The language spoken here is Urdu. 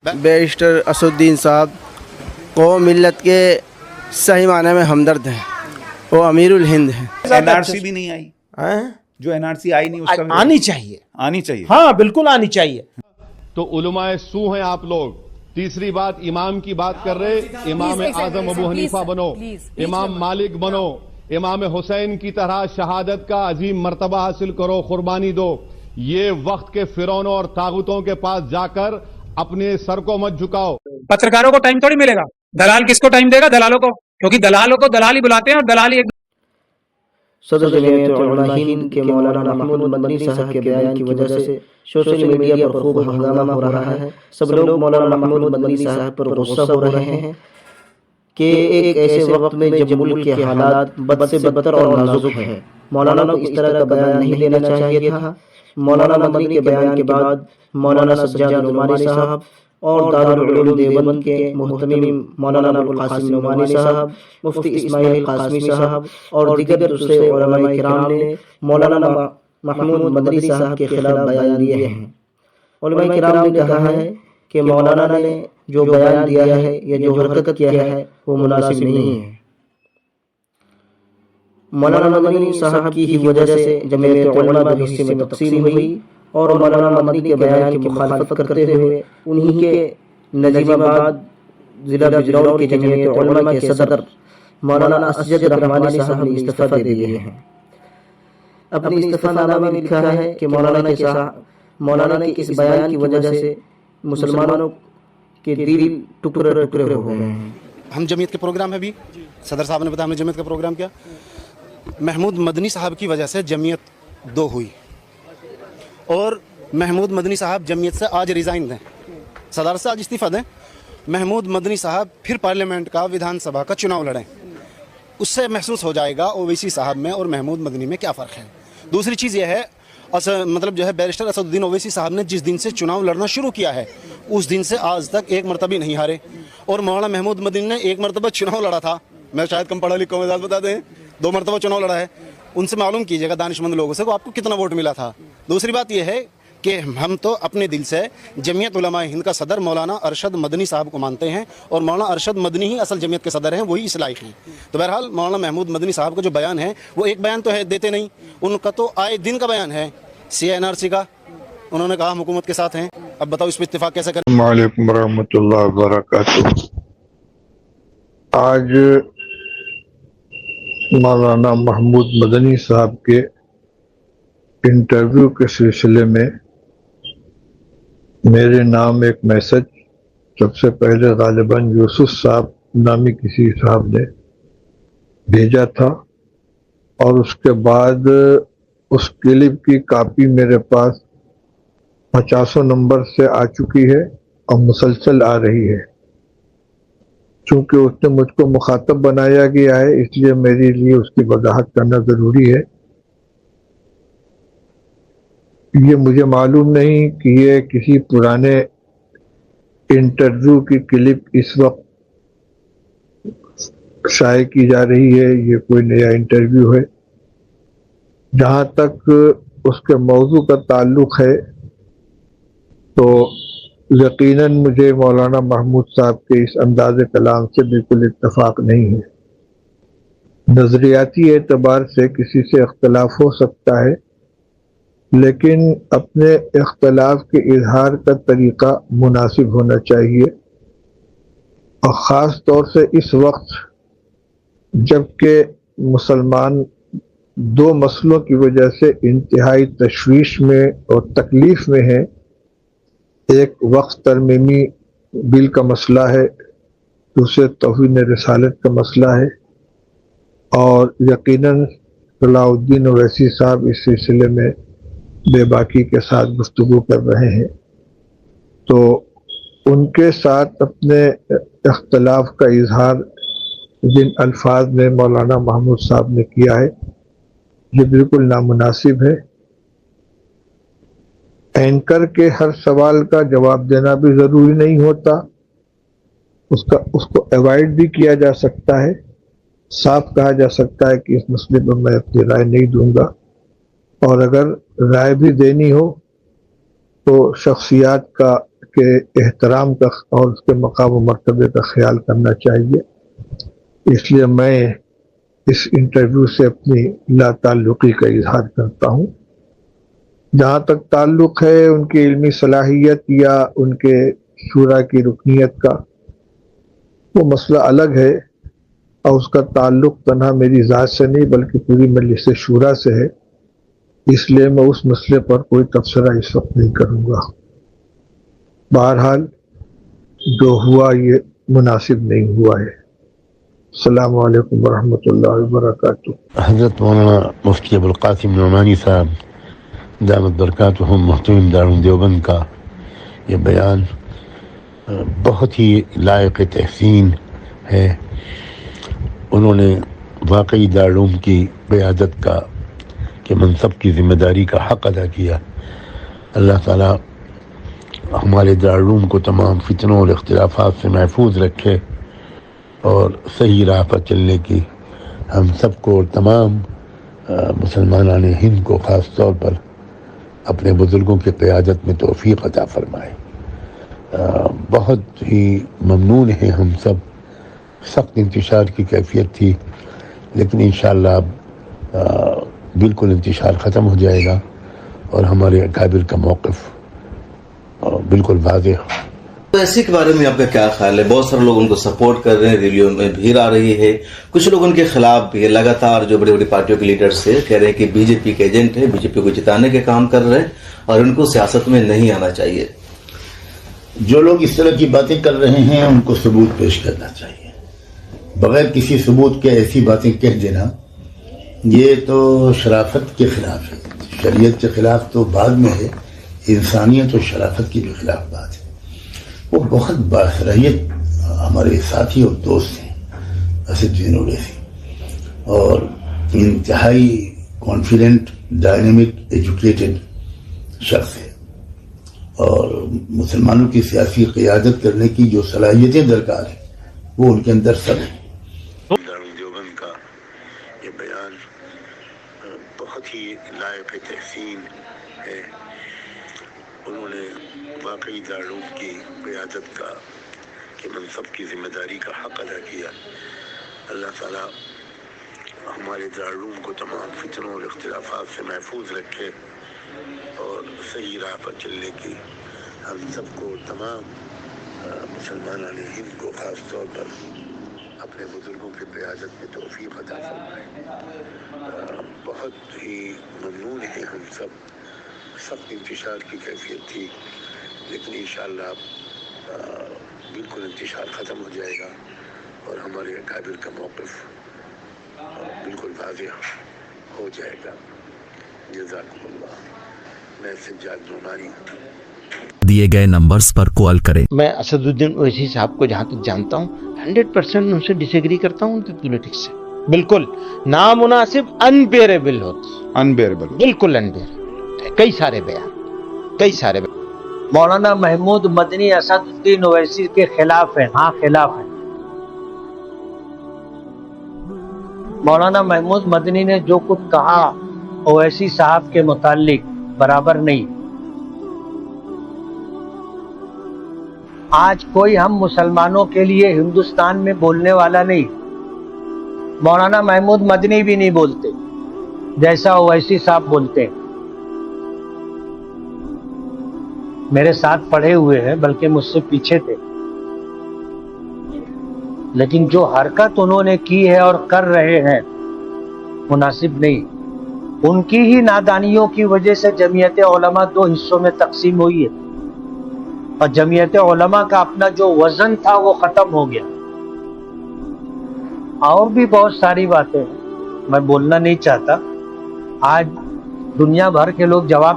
بیرسٹر اسدالدین صاحب قوم ملت کے صحیح معنی میں ہمدرد ہیں، وہ امیر الہند ہیں۔ این آر سی بھی نہیں آئی، جو این آر سی آئی نہیں اس کا آنی چاہیے، آنی چاہیے، ہاں بالکل آنی چاہیے۔ تو علماء سو ہیں آپ لوگ۔ تیسری بات، امام کی بات کر رہے، امام اعظم ابو حنیفہ بنو، امام مالک بنو، امام حسین کی طرح شہادت کا عظیم مرتبہ حاصل کرو، قربانی دو۔ یہ وقت کے فرعونوں اور طاغوتوں کے پاس جا کر اپنے سر کو مت جھکاؤ۔ پترکاروں کو ٹائم تھوڑی ملے گا، دلال کس کو ٹائم دے گا؟ دلالوں کو، کیونکہ دلالوں کو دلال ہی بلاتے ہیں اور دلال ہی صدر جمعیت علماء ہند کے مولانا محمود مدنی صاحب کے بیان کی وجہ سے سوشل میڈیا پر خوب ہنگامہ ہو رہا ہے۔ سب لوگ مولانا محمود مدنی صاحب پر غصہ ہو رہے ہیں کہ ایک ایسے وقت میں جب ملک کے حالات بد سے بدتر اور نازک ہیں، مولانا کو اس طرح کا بیان نہیں دینا چاہیے تھا۔ مولانا مدنی کے بیان کے بعد مولانا سجاد نعمانی صاحب اور دارالعلوم دیوبند کے محتمم مولانا ابوالقاسم نعمانی صاحب، مفتی اسماعیل قاسمی صاحب اور دیگر دوسرے علماء کرام نے مولانا محمود مدنی صاحب کے خلاف بیان دیے ہیں۔ علماء کرام نے کہا ہے کہ مولانا نے جو بیان دیا ہے یا جو حرکت کیا ہے وہ مناسب نہیں ہے۔ مولانا مدنی صاحب کی ہی وجہ سے جمعیت علماء دو حصے میں تقسیم ہوئی اور مولانا مدنی کے بیان کی مخالفت کرتے ہوئے انہی کے نجیب آباد ضلع بجنور کے جمعیت علماء کے صدر مولانا اسجد رحمانی صاحب نے استعفیٰ دے دیے ہیں۔ اپنی استعفیٰ نامہ میں لکھا ہے کہ مولانا کے اس بیان کی وجہ سے مسلمانوں کے دل ٹکڑے ٹکڑے ہو گئے ہیں۔ ہم جمعیت کے پروگرام ہے، بھی صدر صاحب نے بتایا ہم نے جمعیت کا پروگرام کیا، محمود مدنی صاحب کی وجہ سے جمعیت دو ہوئی اور محمود مدنی صاحب جمعیت سے آج ریزائن دیں، صدارت سے آج استعفیٰ دیں۔ محمود مدنی صاحب پھر پارلیمنٹ کا ویدھان سبھا کا چناؤ لڑیں، اس سے محسوس ہو جائے گا اویسی صاحب میں اور محمود مدنی میں کیا فرق ہے۔ دوسری چیز یہ ہے، مطلب جو ہے بیرسٹر اسدالدین اویسی صاحب نے جس دن سے چناؤ لڑنا شروع کیا ہے اس دن سے آج تک ایک مرتبہ نہیں ہارے، اور مولانا محمود مدنی نے ایک مرتبہ چناؤ لڑا تھا، میں شاید کم پڑھا لکھا ہوں، بتا دیں 2 مرتبہ چناؤ لڑا ہے، ان سے معلوم کیجیے گا دانشمند لوگوں سے وہ آپ کو کتنا ووٹ ملا تھا۔ دوسری بات یہ ہے کہ ہم تو اپنے دل سے جمعیت علماء ہند کا صدر مولانا ارشد مدنی صاحب کو مانتے ہیں اور مولانا ارشد مدنی ہی اصل جمعیت کے صدر ہیں، وہی اس لائق ہیں۔ تو بہرحال مولانا محمود مدنی صاحب کا جو بیان ہے وہ ایک بیان تو ہے دیتے نہیں، ان کا تو آئے دن کا بیان ہے سی این آر سی کا، انہوں نے کہا ہم حکومت کے ساتھ ہیں، اب بتاؤ اس پہ اتفاق کیسے کریں۔ السلام علیکم ورحمۃ اللہ وبرکاتہ۔ آج مولانا محمود مدنی صاحب کے انٹرویو کے سلسلے میں میرے نام ایک میسج سب سے پہلے غالباً یوسف صاحب نامی کسی صاحب نے بھیجا تھا، اور اس کے بعد اس کلپ کی کاپی میرے پاس 50 نمبر سے آ چکی ہے اور مسلسل آ رہی ہے۔ چونکہ اس نے مجھ کو مخاطب بنایا گیا ہے اس لیے میرے لیے اس کی وضاحت کرنا ضروری ہے۔ یہ مجھے معلوم نہیں کہ یہ کسی پرانے انٹرویو کی کلپ اس وقت شائع کی جا رہی ہے، یہ کوئی نیا انٹرویو ہے۔ جہاں تک اس کے موضوع کا تعلق ہے تو یقیناً مجھے مولانا محمود صاحب کے اس انداز کلام سے بالکل اتفاق نہیں ہے۔ نظریاتی اعتبار سے کسی سے اختلاف ہو سکتا ہے، لیکن اپنے اختلاف کے اظہار کا طریقہ مناسب ہونا چاہیے، اور خاص طور سے اس وقت جب کہ مسلمان 2 مسئلوں کی وجہ سے انتہائی تشویش میں اور تکلیف میں ہیں۔ ایک وقت ترمیمی بل کا مسئلہ ہے، دوسرے توہین رسالت کا مسئلہ ہے، اور یقیناً صلاح الدین اویسی صاحب اس سلسلے میں بے باکی کے ساتھ گفتگو کر رہے ہیں، تو ان کے ساتھ اپنے اختلاف کا اظہار جن الفاظ میں مولانا محمود صاحب نے کیا ہے یہ بالکل نامناسب ہے۔ اینکر کے ہر سوال کا جواب دینا بھی ضروری نہیں ہوتا، اس کو ایوائڈ بھی کیا جا سکتا ہے، صاف کہا جا سکتا ہے کہ اس مسئلے پر میں اپنی رائے نہیں دوں گا، اور اگر رائے بھی دینی ہو تو شخصیات کا کے احترام کا اور اس کے مقام و مرتبے کا خیال کرنا چاہیے. اس لیے میں اس انٹرویو سے اپنی لا تعلقی کا اظہار کرتا ہوں. جہاں تک تعلق ہے ان کی علمی صلاحیت یا ان کے شورا کی رکنیت کا، وہ مسئلہ الگ ہے، اور اس کا تعلق تنہا میری ذات سے نہیں بلکہ پوری مجلس شورا سے ہے. اس لیے میں اس مسئلے پر کوئی تبصرہ اس وقت نہیں کروں گا. بہرحال جو ہوا یہ مناسب نہیں ہوا ہے. السلام علیکم ورحمۃ اللہ وبرکاتہ. حضرت مولانا مفتی ابوالقاسم نعمانی صاحب دامت برکاتہم محتمم دارالعلوم دیوبند کا یہ بیان بہت ہی لائق تحسین ہے. انہوں نے واقعی دارالعلوم کی قیادت کا کہ منصب کی ذمہ داری کا حق ادا کیا. اللہ تعالیٰ ہمارے دارالعلوم کو تمام فتنوں اور اختلافات سے محفوظ رکھے اور صحیح راہ پر چلنے کی ہم سب کو اور تمام مسلمانان ہند کو خاص طور پر اپنے بزرگوں کی قیادت میں توفیق عطا فرمائے. بہت ہی ممنون ہیں ہم سب. سخت انتشار کی کیفیت تھی لیکن انشاءاللہ اب بالکل انتشار ختم ہو جائے گا اور ہمارے اکابر کا موقف بالکل واضح. ایسی کے بارے میں آپ کا کیا خیال ہے؟ بہت سارے لوگ ان کو سپورٹ کر رہے ہیں، ریلیوں میں بھیڑ آ رہی ہے، کچھ لوگ ان کے خلاف بھی ہے. لگاتار جو بڑی بڑی پارٹیوں کے لیڈر سے کہہ رہے ہیں کہ بی جے پی کے ایجنٹ ہے، بی جے پی کو جتانے کے کام کر رہے ہیں اور ان کو سیاست میں نہیں آنا چاہیے. جو لوگ اس طرح کی باتیں کر رہے ہیں ان کو ثبوت پیش کرنا چاہیے. بغیر کسی ثبوت کے ایسی باتیں کہہ دینا یہ تو شرافت کے خلاف ہے. شریعت کے خلاف تو بعد میں ہے، انسانیت اور شرافت کی بھی خلاف بات ہے. وہ بہت باصلاحیت ہمارے ساتھی اور دوست ہیں اسدالدین اویسی، اور انتہائی کانفیڈنٹ، ڈائنامک، ایجوکیٹڈ شخص ہے، اور مسلمانوں کی سیاسی قیادت کرنے کی جو صلاحیتیں درکار ہیں وہ ان کے اندر سب ہیں. دیوبند کا یہ بیان بہت ہی لائق تحسین ہے. انہوں نے واقعی دارالعلوم کی قیادت کا کہ منصب کی ذمہ داری کا حق ادا کیا. اللہ تعالیٰ ہمارے دارالعلوم کو تمام فتنوں اور اختلافات سے محفوظ رکھے اور صحیح راہ پر چلنے کی ہم سب کو، تمام مسلمانان ہند کو خاص طور پر اپنے بزرگوں کی قیادت میں توفیق عطا فرمائے. بہت ہی ممنون ہیں ہم سب. سخت انتشار کی کیفیت تھی لیکن انشاءاللہ بالکل انتشار ختم ہو جائے گا اور ہمارے اکابر کا موقف بالکل واضح ہو جائے گا. جزاکم اللہ. میں سجاد نعمانی دیے گئے نمبرز پر کال کریں. میں اسدالدین اویسی صاحب کو جہاں تک جانتا ہوں 100% ان سے ڈس ایگری کرتا ہوں ان کی پولیٹکس سے. بالکل نامناسب، انبیئریبل ہوتا، انبیئریبل، بالکل انبیئریبل. کئی سارے بیان. مولانا محمود مدنی اسدالدین اویسی کے خلاف ہیں. ہاں خلاف ہیں. مولانا محمود مدنی نے جو کچھ کہا اویسی صاحب کے متعلق برابر نہیں. آج کوئی ہم مسلمانوں کے لیے ہندوستان میں بولنے والا نہیں. مولانا محمود مدنی بھی نہیں بولتے جیسا اویسی صاحب بولتے. میرے ساتھ پڑھے ہوئے ہیں، بلکہ مجھ سے پیچھے تھے، لیکن جو حرکت انہوں نے کی ہے اور کر رہے ہیں مناسب نہیں. ان کی ہی نادانیوں کی وجہ سے جمعیت علماء 2 حصوں میں تقسیم ہوئی ہے اور جمعیت علماء کا اپنا جو وزن تھا وہ ختم ہو گیا. اور بھی بہت ساری باتیں ہیں، میں بولنا نہیں چاہتا. آج دنیا بھر کے لوگ جواب